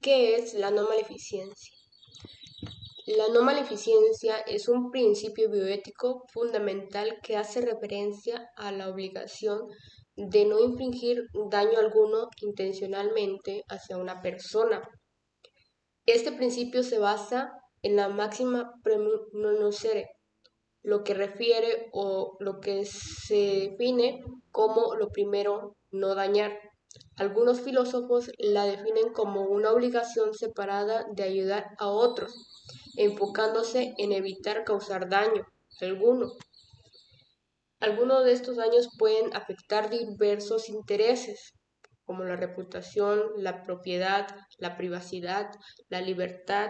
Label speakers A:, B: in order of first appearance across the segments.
A: ¿Qué es la no maleficencia? La no maleficencia es un principio bioético fundamental que hace referencia a la obligación de no infligir daño alguno intencionalmente hacia una persona. Este principio se basa en la máxima primum non nocere, lo que refiere o lo que se define como lo primero, no dañar. Algunos filósofos la definen como una obligación separada de ayudar a otros, enfocándose en evitar causar daño alguno. Algunos de estos daños pueden afectar diversos intereses, como la reputación, la propiedad, la privacidad, la libertad,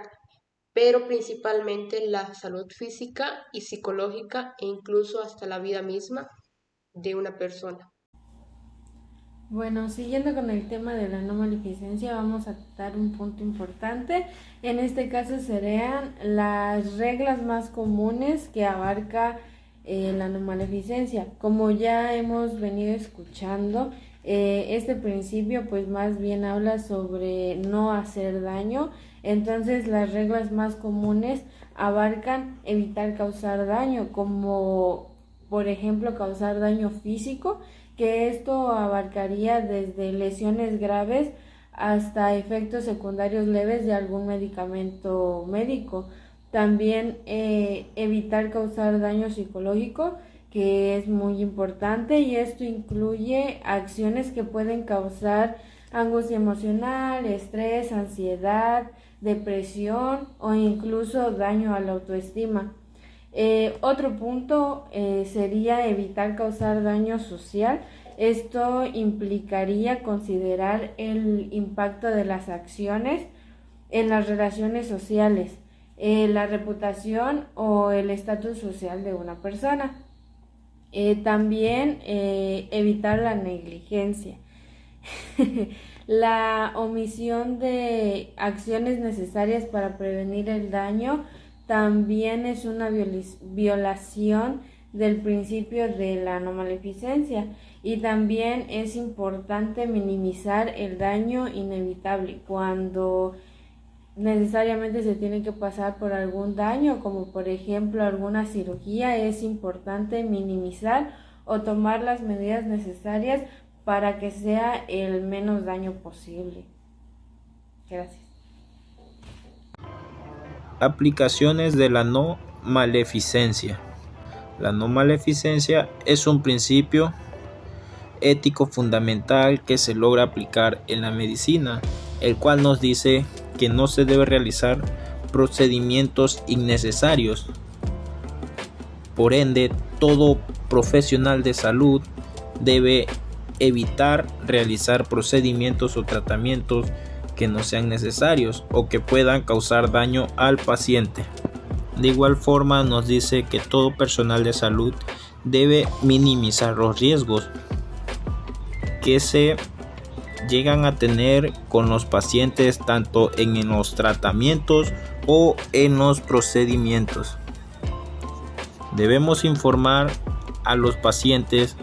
A: pero principalmente la salud física y psicológica e incluso hasta la vida misma de una persona.
B: Bueno, siguiendo con el tema de la no maleficencia, vamos a tratar un punto importante. En este caso serían las reglas más comunes que abarca la no maleficencia. Como ya hemos venido escuchando, este principio pues más bien habla sobre no hacer daño. Entonces las reglas más comunes abarcan evitar causar daño, como por ejemplo causar daño físico, que esto abarcaría desde lesiones graves hasta efectos secundarios leves de algún medicamento médico. También evitar causar daño psicológico, que es muy importante, y esto incluye acciones que pueden causar angustia emocional, estrés, ansiedad, depresión o incluso daño a la autoestima. Otro punto sería evitar causar daño social. Esto implicaría considerar el impacto de las acciones en las relaciones sociales, la reputación o el estatus social de una persona. También evitar la negligencia. La omisión de acciones necesarias para prevenir el daño también es una violación del principio de la no maleficencia, y también es importante minimizar el daño inevitable cuando necesariamente se tiene que pasar por algún daño, como por ejemplo alguna cirugía. Es importante minimizar o tomar las medidas necesarias para que sea el menos daño posible. Gracias.
C: Aplicaciones de la no maleficencia. La no maleficencia es un principio ético fundamental que se logra aplicar en la medicina, el cual nos dice que no se debe realizar procedimientos innecesarios. Por ende, todo profesional de salud debe evitar realizar procedimientos o tratamientos que no sean necesarios o que puedan causar daño al paciente. De igual forma, nos dice que todo personal de salud debe minimizar los riesgos que se llegan a tener con los pacientes, tanto en los tratamientos o en los procedimientos. Debemos informar a los pacientes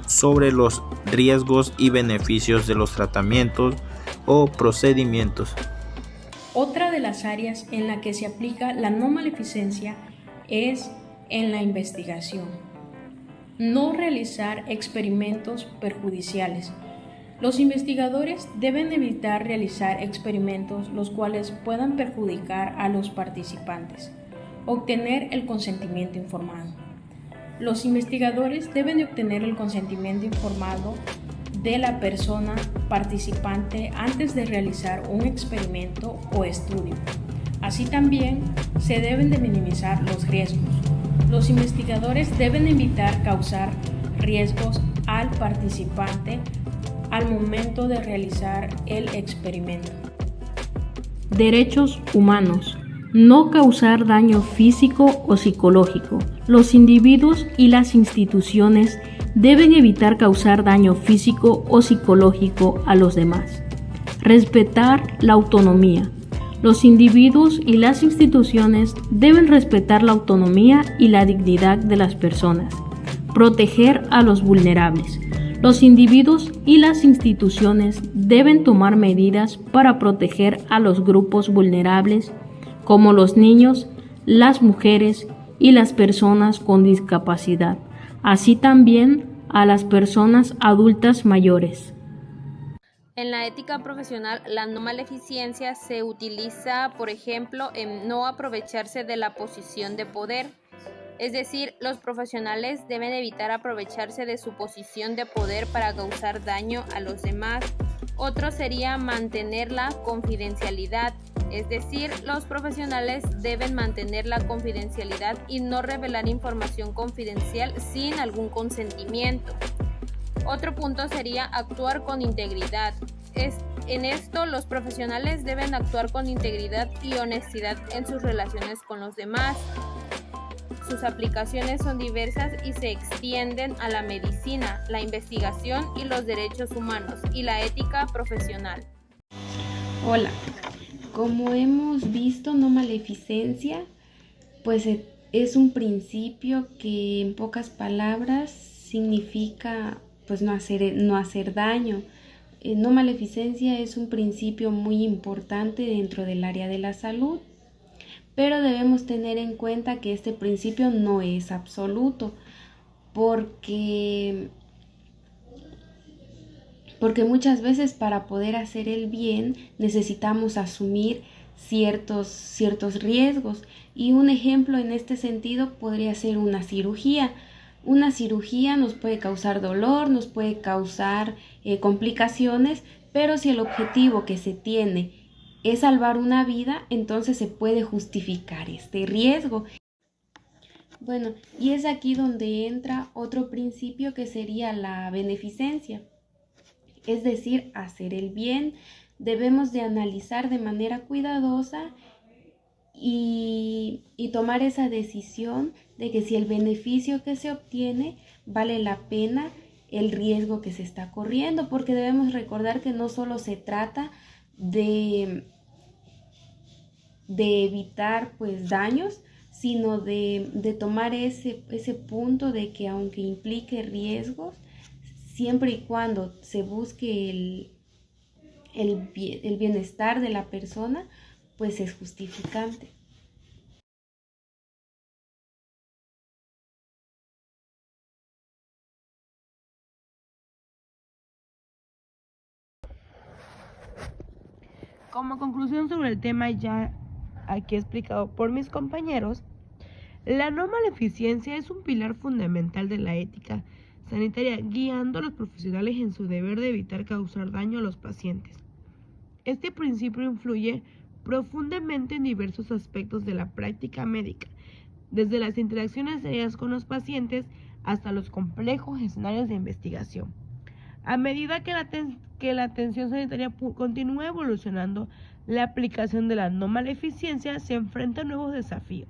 C: sobre los riesgos y beneficios de los tratamientos o procedimientos.
D: Otra de las áreas en la que se aplica la no maleficencia es en la investigación. No realizar experimentos perjudiciales. Los investigadores deben evitar realizar experimentos los cuales puedan perjudicar a los participantes. Obtener el consentimiento informado. Los investigadores deben de obtener el consentimiento informado de la persona participante antes de realizar un experimento o estudio. Así también se deben de minimizar los riesgos. Los investigadores deben evitar causar riesgos al participante al momento de realizar el experimento. Derechos humanos. No causar daño físico o psicológico. Los individuos y las instituciones deben evitar causar daño físico o psicológico a los demás. Respetar la autonomía. Los individuos y las instituciones deben respetar la autonomía y la dignidad de las personas. Proteger a los vulnerables. Los individuos y las instituciones deben tomar medidas para proteger a los grupos vulnerables, como los niños, las mujeres y las personas con discapacidad, así también a las personas adultas mayores.
E: En la ética profesional, la no maleficencia se utiliza, por ejemplo, en no aprovecharse de la posición de poder. Es decir, los profesionales deben evitar aprovecharse de su posición de poder para causar daño a los demás. Otro sería mantener la confidencialidad. Es decir, los profesionales deben mantener la confidencialidad y no revelar información confidencial sin algún consentimiento. Otro punto sería actuar con integridad. En esto, los profesionales deben actuar con integridad y honestidad en sus relaciones con los demás. Sus aplicaciones son diversas y se extienden a la medicina, la investigación y los derechos humanos y la ética profesional.
B: Hola, como hemos visto, no maleficencia, pues es un principio que en pocas palabras significa pues no hacer daño. No maleficencia es un principio muy importante dentro del área de la salud, pero debemos tener en cuenta que este principio no es absoluto, porque muchas veces para poder hacer el bien necesitamos asumir ciertos riesgos, y un ejemplo en este sentido podría ser una cirugía. Una cirugía nos puede causar dolor, nos puede causar complicaciones, pero si el objetivo que se tiene es salvar una vida, entonces se puede justificar este riesgo. Bueno, y es aquí donde entra otro principio que sería la beneficencia, es decir, hacer el bien. Debemos de analizar de manera cuidadosa y tomar esa decisión de que si el beneficio que se obtiene vale la pena el riesgo que se está corriendo, porque debemos recordar que no solo se trata de evitar pues daños, sino de tomar ese punto de que aunque implique riesgos, siempre y cuando se busque el bienestar de la persona, pues es justificante.
A: Como conclusión sobre el tema ya aquí explicado por mis compañeros, la no maleficencia es un pilar fundamental de la ética sanitaria, guiando a los profesionales en su deber de evitar causar daño a los pacientes. Este principio influye profundamente en diversos aspectos de la práctica médica, desde las interacciones diarias con los pacientes hasta los complejos escenarios de investigación. A medida que la atención sanitaria continúa evolucionando, la aplicación de la no maleficencia se enfrenta a nuevos desafíos.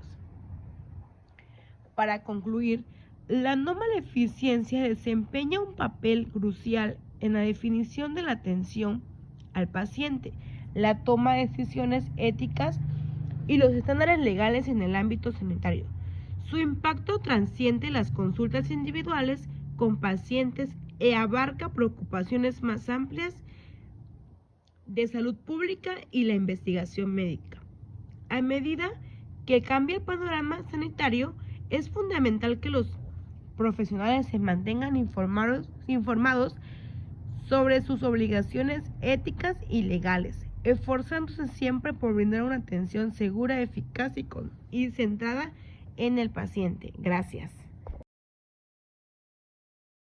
A: Para concluir, la no maleficencia desempeña un papel crucial en la definición de la atención al paciente, la toma de decisiones éticas y los estándares legales en el ámbito sanitario. Su impacto trasciende las consultas individuales con pacientes y abarca preocupaciones más amplias de salud pública y la investigación médica. A medida que cambia el panorama sanitario, es fundamental que los profesionales se mantengan informados sobre sus obligaciones éticas y legales, esforzándose siempre por brindar una atención segura, eficaz y centrada en el paciente. Gracias.